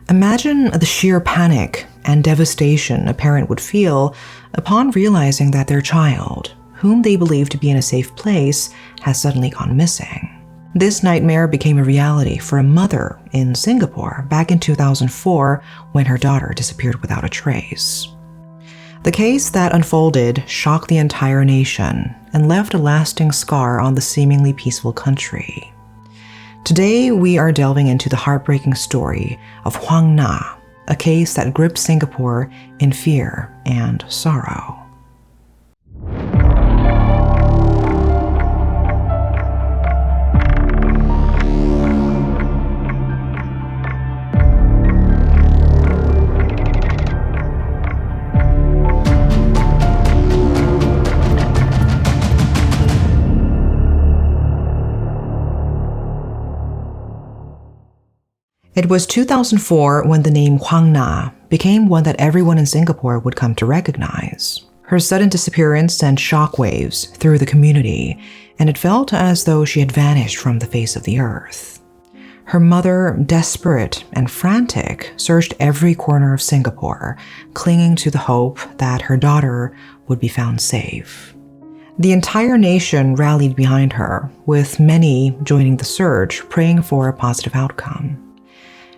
Imagine the sheer panic and devastation a parent would feel upon realizing that their child, whom they believe to be in a safe place, has suddenly gone missing. This nightmare became a reality for a mother in Singapore back in 2004 when her daughter disappeared without a trace. The case that unfolded shocked the entire nation and left a lasting scar on the seemingly peaceful country. Today, we are delving into the heartbreaking story of Huang Na, a case that gripped Singapore in fear and sorrow. It was 2004 when the name Huang Na became one that everyone in Singapore would come to recognize. Her sudden disappearance sent shockwaves through the community, and it felt as though she had vanished from the face of the earth. Her mother, desperate and frantic, searched every corner of Singapore, clinging to the hope that her daughter would be found safe. The entire nation rallied behind her, with many joining the search, praying for a positive outcome.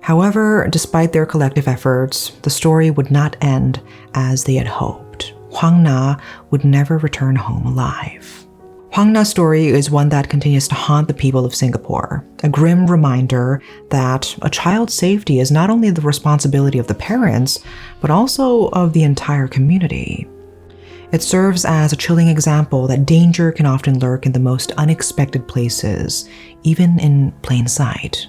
However, despite their collective efforts, the story would not end as they had hoped. Huang Na would never return home alive. Huang Na's story is one that continues to haunt the people of Singapore, a grim reminder that a child's safety is not only the responsibility of the parents, but also of the entire community. It serves as a chilling example that danger can often lurk in the most unexpected places, even in plain sight.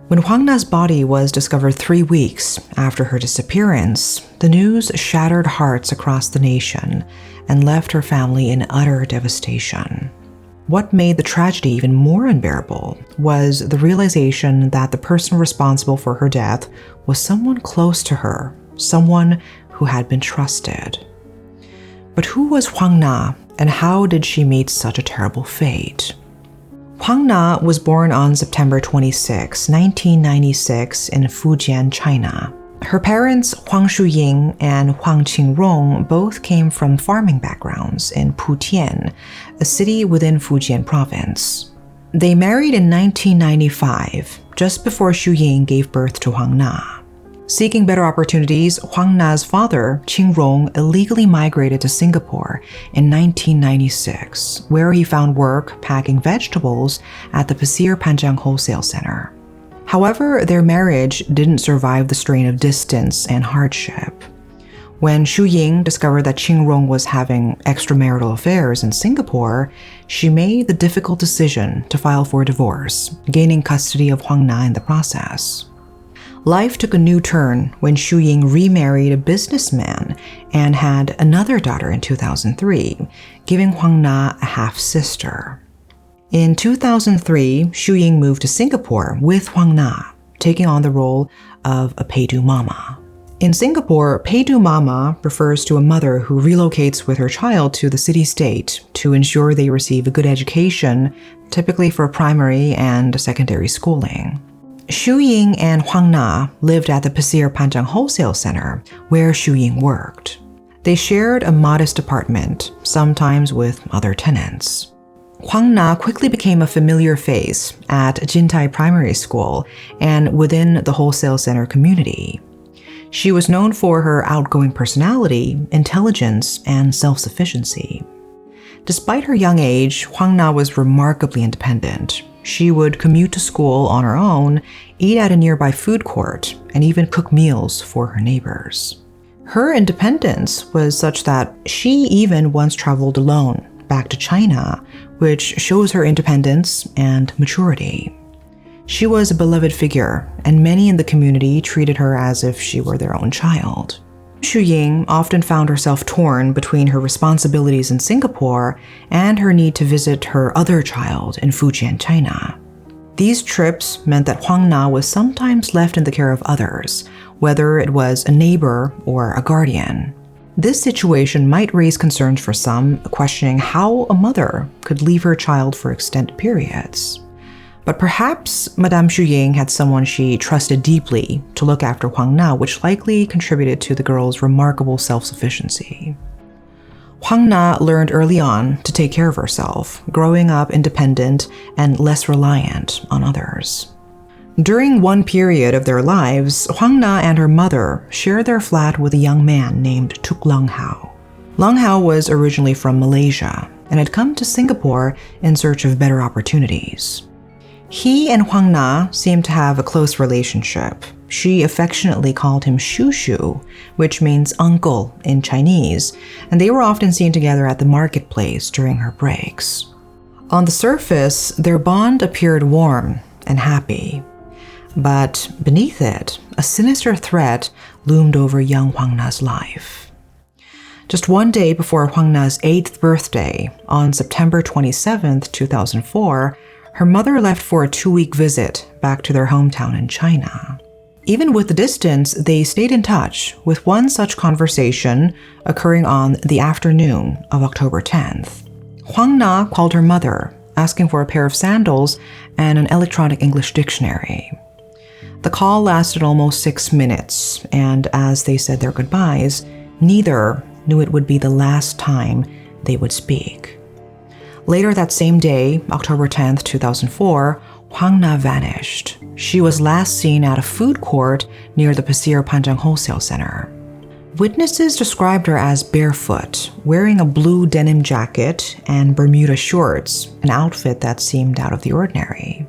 When Huang Na's body was discovered 3 weeks after her disappearance, the news shattered hearts across the nation and left her family in utter devastation. What made the tragedy even more unbearable was the realization that the person responsible for her death was someone close to her, someone who had been trusted. But who was Huang Na, and how did she meet such a terrible fate? Huang Na was born on September 26, 1996 in Fujian, China. Her parents, Huang Shuying and Huang Qingrong, both came from farming backgrounds in Putian, a city within Fujian province. They married in 1995, just before Shuying gave birth to Huang Na. Seeking better opportunities, Huang Na's father, Qingrong, illegally migrated to Singapore in 1996, where he found work packing vegetables at the Pasir Panjang Wholesale Center. However, their marriage didn't survive the strain of distance and hardship. When Shuying discovered that Qingrong was having extramarital affairs in Singapore, she made the difficult decision to file for divorce, gaining custody of Huang Na in the process. Life took a new turn when Shuying remarried a businessman and had another daughter in 2003, giving Huang Na a half-sister. In 2003, Shuying moved to Singapore with Huang Na, taking on the role of a paidu mama. In Singapore, paidu mama refers to a mother who relocates with her child to the city-state to ensure they receive a good education, typically for primary and secondary schooling. Shuying and Huang Na lived at the Pasir Panjang Wholesale Center, where Shuying worked. They shared a modest apartment, sometimes with other tenants. Huang Na quickly became a familiar face at Jintai Primary School and within the Wholesale Center community. She was known for her outgoing personality, intelligence, and self-sufficiency. Despite her young age, Huang Na was remarkably independent. She would commute to school on her own, eat at a nearby food court, and even cook meals for her neighbors. Her independence was such that she even once traveled alone back to China, which shows her independence and maturity. She was a beloved figure, and many in the community treated her as if she were their own child. Shuying often found herself torn between her responsibilities in Singapore and her need to visit her other child in Fujian, China. These trips meant that Huang Na was sometimes left in the care of others, whether it was a neighbor or a guardian. This situation might raise concerns for some, questioning how a mother could leave her child for extended periods. But perhaps Madame Xu Ying had someone she trusted deeply to look after Huang Na, which likely contributed to the girl's remarkable self-sufficiency. Huang Na learned early on to take care of herself, growing up independent and less reliant on others. During one period of their lives, Huang Na and her mother shared their flat with a young man named Tuk Long Hao. Long Hao was originally from Malaysia and had come to Singapore in search of better opportunities. He and Huang Na seemed to have a close relationship. She affectionately called him Shu Shu, which means uncle in Chinese, and they were often seen together at the marketplace during her breaks. On the surface, their bond appeared warm and happy. But beneath it, a sinister threat loomed over young Huang Na's life. Just one day before Huang Na's 8th birthday, on September 27, 2004, her mother left for a 2-week visit back to their hometown in China. Even with the distance, they stayed in touch, with one such conversation occurring on the afternoon of October 10th. Huang Na called her mother, asking for a pair of sandals and an electronic English dictionary. The call lasted almost 6 minutes, and as they said their goodbyes, neither knew it would be the last time they would speak. Later that same day, October 10th, 2004, Huang Na vanished. She was last seen at a food court near the Pasir Panjang Wholesale Center. Witnesses described her as barefoot, wearing a blue denim jacket and Bermuda shorts, an outfit that seemed out of the ordinary.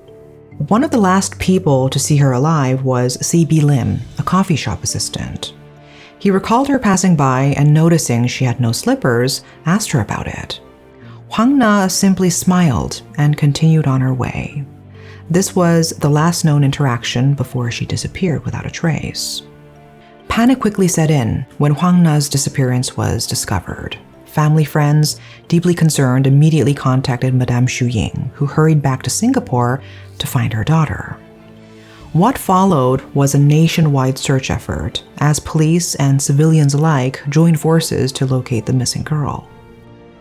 One of the last people to see her alive was C.B. Lim, a coffee shop assistant. He recalled her passing by and noticing she had no slippers, asked her about it. Huang Na simply smiled and continued on her way. This was the last known interaction before she disappeared without a trace. Panic quickly set in when Huang Na's disappearance was discovered. Family friends, deeply concerned, immediately contacted Madame Xu Ying, who hurried back to Singapore to find her daughter. What followed was a nationwide search effort, as police and civilians alike joined forces to locate the missing girl.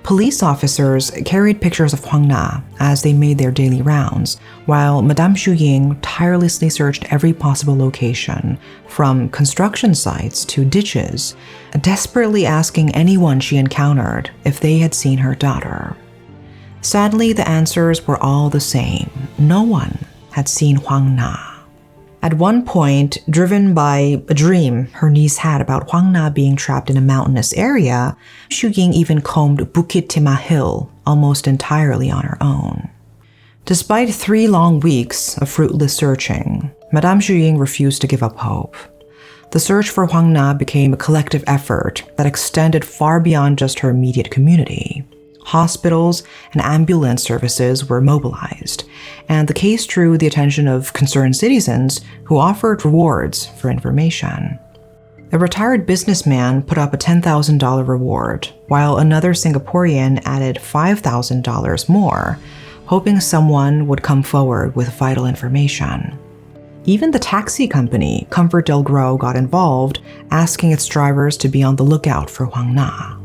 Police officers carried pictures of Huang Na as they made their daily rounds, while Madame Xu Ying tirelessly searched every possible location, from construction sites to ditches, desperately asking anyone she encountered if they had seen her daughter. Sadly, the answers were all the same. No one had seen Huang Na. At one point, driven by a dream her niece had about Huang Na being trapped in a mountainous area, Xu Ying even combed Bukit Timah Hill almost entirely on her own. Despite 3 long weeks of fruitless searching, Madame Xu Ying refused to give up hope. The search for Huang Na became a collective effort that extended far beyond just her immediate community. Hospitals and ambulance services were mobilized, and the case drew the attention of concerned citizens who offered rewards for information. A retired businessman put up a $10,000 reward, while another Singaporean added $5,000 more, hoping someone would come forward with vital information. Even the taxi company, Comfort Del Gro, got involved, asking its drivers to be on the lookout for Huang Na.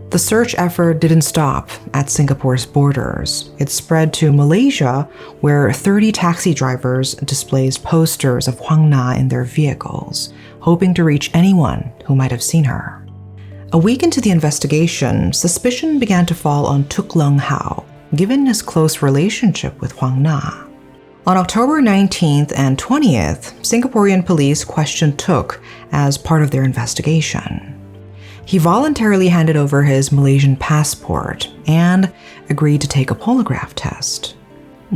The search effort didn't stop at Singapore's borders. It spread to Malaysia, where 30 taxi drivers displayed posters of Huang Na in their vehicles, hoping to reach anyone who might have seen her. A week into the investigation, suspicion began to fall on Tuk Long Hao, given his close relationship with Huang Na. On October 19th and 20th, Singaporean police questioned Tuk as part of their investigation. He voluntarily handed over his Malaysian passport and agreed to take a polygraph test.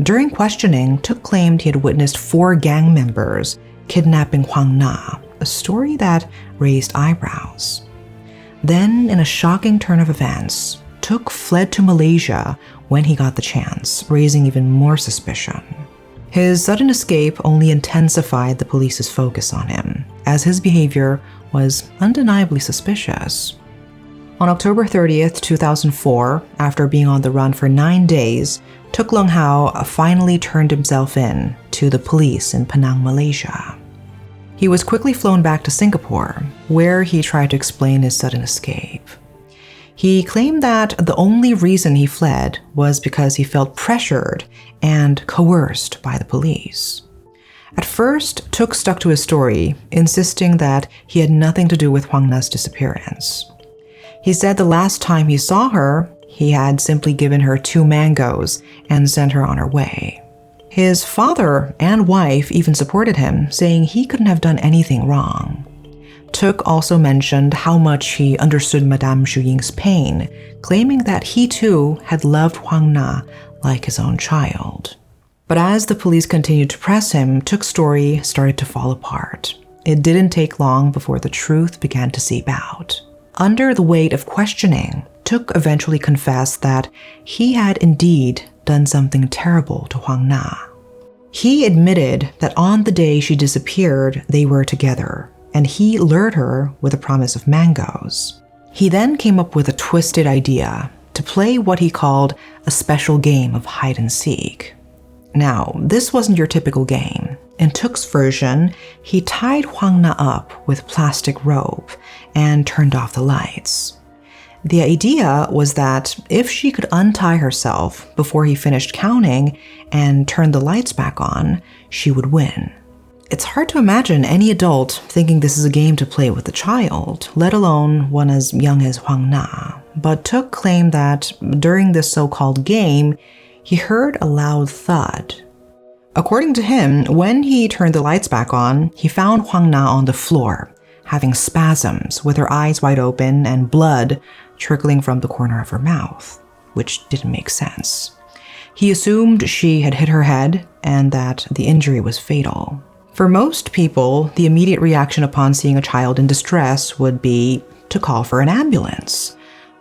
During questioning, Tuk claimed he had witnessed 4 gang members kidnapping Huang Na, a story that raised eyebrows. Then, in a shocking turn of events, Tuk fled to Malaysia when he got the chance, raising even more suspicion. His sudden escape only intensified the police's focus on him, as his behavior was undeniably suspicious. On October 30th, 2004, after being on the run for 9 days, Tuk Long Hao finally turned himself in to the police in Penang, Malaysia. He was quickly flown back to Singapore, where he tried to explain his sudden escape. He claimed that the only reason he fled was because he felt pressured and coerced by the police. At first, Tuk stuck to his story, insisting that he had nothing to do with Huang Na's disappearance. He said the last time he saw her, he had simply given her 2 mangoes and sent her on her way. His father and wife even supported him, saying he couldn't have done anything wrong. Tuk also mentioned how much he understood Madame Xu Ying's pain, claiming that he too had loved Huang Na like his own child. But as the police continued to press him, Tuk's story started to fall apart. It didn't take long before the truth began to seep out. Under the weight of questioning, Tuk eventually confessed that he had indeed done something terrible to Huang Na. He admitted that on the day she disappeared, they were together, and he lured her with a promise of mangoes. He then came up with a twisted idea to play what he called a special game of hide and seek. Now, this wasn't your typical game. In Tuk's version, he tied Huang Na up with plastic rope and turned off the lights. The idea was that if she could untie herself before he finished counting and turn the lights back on, she would win. It's hard to imagine any adult thinking this is a game to play with a child, let alone one as young as Huang Na. But Tuk claimed that during this so-called game, he heard a loud thud. According to him, when he turned the lights back on, he found Huang Na on the floor, having spasms with her eyes wide open and blood trickling from the corner of her mouth, which didn't make sense. He assumed she had hit her head and that the injury was fatal. For most people, the immediate reaction upon seeing a child in distress would be to call for an ambulance.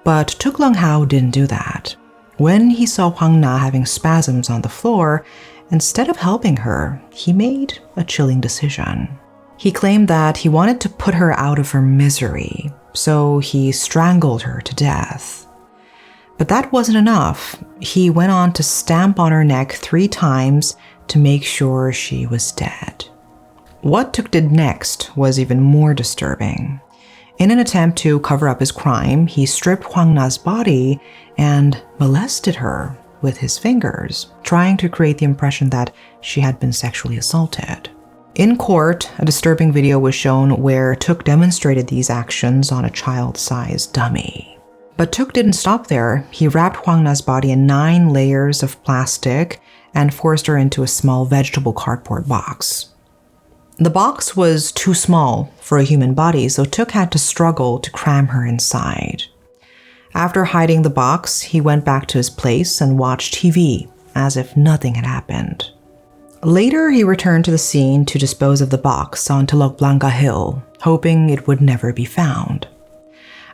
But Tuk Lung Hao didn't do that. When he saw Huang Na having spasms on the floor, instead of helping her, he made a chilling decision. He claimed that he wanted to put her out of her misery, so he strangled her to death. But that wasn't enough. He went on to stamp on her neck 3 times to make sure she was dead. What Tuk did next was even more disturbing. In an attempt to cover up his crime, he stripped Huang Na's body and molested her with his fingers, trying to create the impression that she had been sexually assaulted. In court, a disturbing video was shown where Tuk demonstrated these actions on a child-sized dummy. But Tuk didn't stop there. He wrapped Huang Na's body in 9 layers of plastic and forced her into a small vegetable cardboard box. The box was too small for a human body, so Tuk had to struggle to cram her inside. After hiding the box, he went back to his place and watched TV as if nothing had happened. Later, he returned to the scene to dispose of the box on Telok Blangah Hill, hoping it would never be found.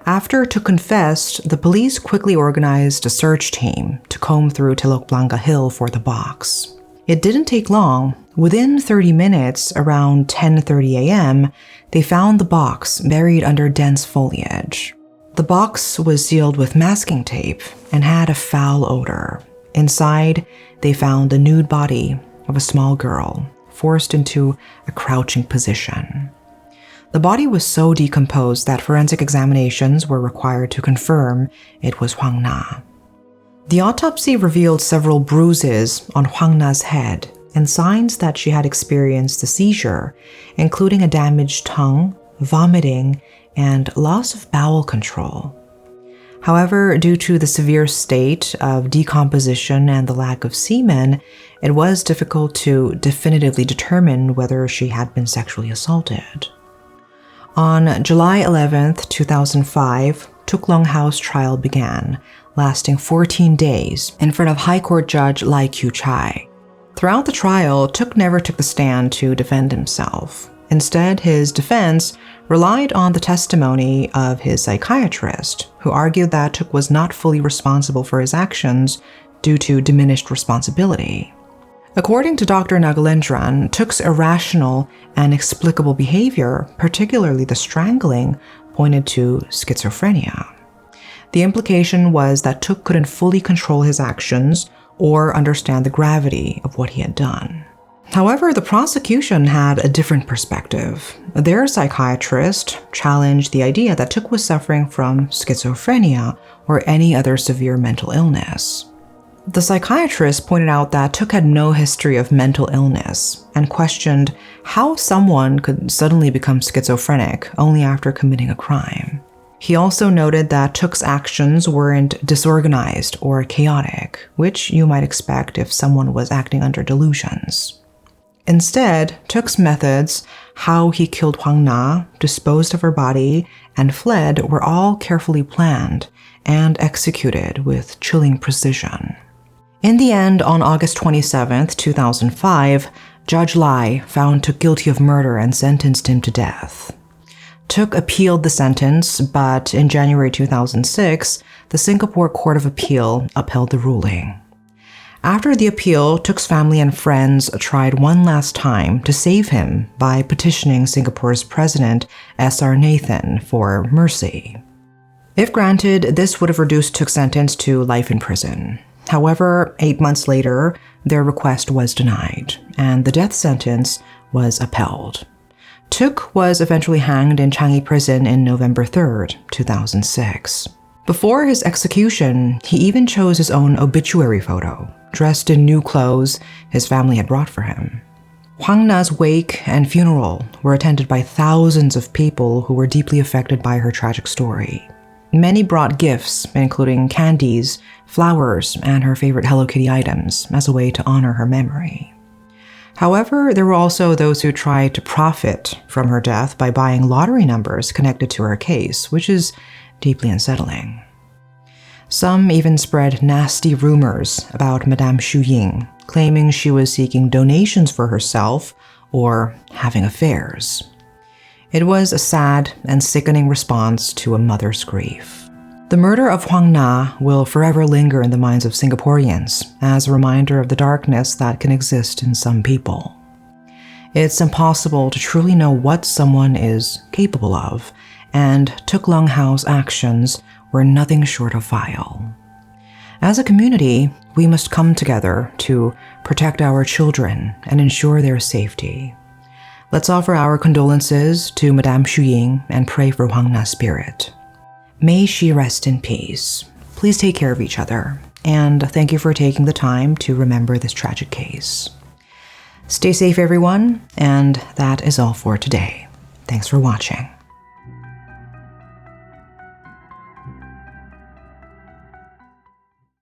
After Tuk confessed, the police quickly organized a search team to comb through Telok Blangah Hill for the box. It didn't take long. Within 30 minutes, around 10:30 a.m., they found the box buried under dense foliage. The box was sealed with masking tape and had a foul odor. Inside, they found the nude body of a small girl, forced into a crouching position. The body was so decomposed that forensic examinations were required to confirm it was Huang Na. The autopsy revealed several bruises on Huang Na's head and signs that she had experienced a seizure, including a damaged tongue, vomiting, and loss of bowel control. However, due to the severe state of decomposition and the lack of semen, it was difficult to definitively determine whether she had been sexually assaulted. On July 11, 2005, Tuk Lung Hao's trial began, lasting 14 days in front of High Court Judge Lai Qiu-chai. Throughout the trial, Tuk never took the stand to defend himself. Instead, his defense relied on the testimony of his psychiatrist, who argued that Tuk was not fully responsible for his actions due to diminished responsibility. According to Dr. Nagalendran, Tuk's irrational and inexplicable behavior, particularly the strangling, pointed to schizophrenia. The implication was that Tuk couldn't fully control his actions or understand the gravity of what he had done. However, the prosecution had a different perspective. Their psychiatrist challenged the idea that Tik was suffering from schizophrenia or any other severe mental illness. The psychiatrist pointed out that Tik had no history of mental illness and questioned how someone could suddenly become schizophrenic only after committing a crime. He also noted that Tik's actions weren't disorganized or chaotic, which you might expect if someone was acting under delusions. Instead, Tik's methods, how he killed Huang Na, disposed of her body, and fled were all carefully planned and executed with chilling precision. In the end, on August 27, 2005, Judge Lai found Tik guilty of murder and sentenced him to death. Tik appealed the sentence, but in January 2006, the Singapore Court of Appeal upheld the ruling. After the appeal, Tik's family and friends tried one last time to save him by petitioning Singapore's President S.R. Nathan for mercy. If granted, this would have reduced Tik's sentence to life in prison. However, 8 months later, their request was denied, and the death sentence was upheld. Tik was eventually hanged in Changi Prison in November 3, 2006. Before his execution, he even chose his own obituary photo, dressed in new clothes his family had brought for him. Huang Na's wake and funeral were attended by thousands of people who were deeply affected by her tragic story. Many brought gifts, including candies, flowers, and her favorite Hello Kitty items as a way to honor her memory. However, there were also those who tried to profit from her death by buying lottery numbers connected to her case, which is deeply unsettling. Some even spread nasty rumors about Madame Xu Ying, claiming she was seeking donations for herself or having affairs. It was a sad and sickening response to a mother's grief. The murder of Huang Na will forever linger in the minds of Singaporeans as a reminder of the darkness that can exist in some people. It's impossible to truly know what someone is capable of, and Tik Lung Hao's actions were nothing short of vile. As a community, we must come together to protect our children and ensure their safety. Let's offer our condolences to Madame Xu Ying and pray for Huang Na's spirit. May she rest in peace. Please take care of each other, and thank you for taking the time to remember this tragic case. Stay safe, everyone, and that is all for today. Thanks for watching.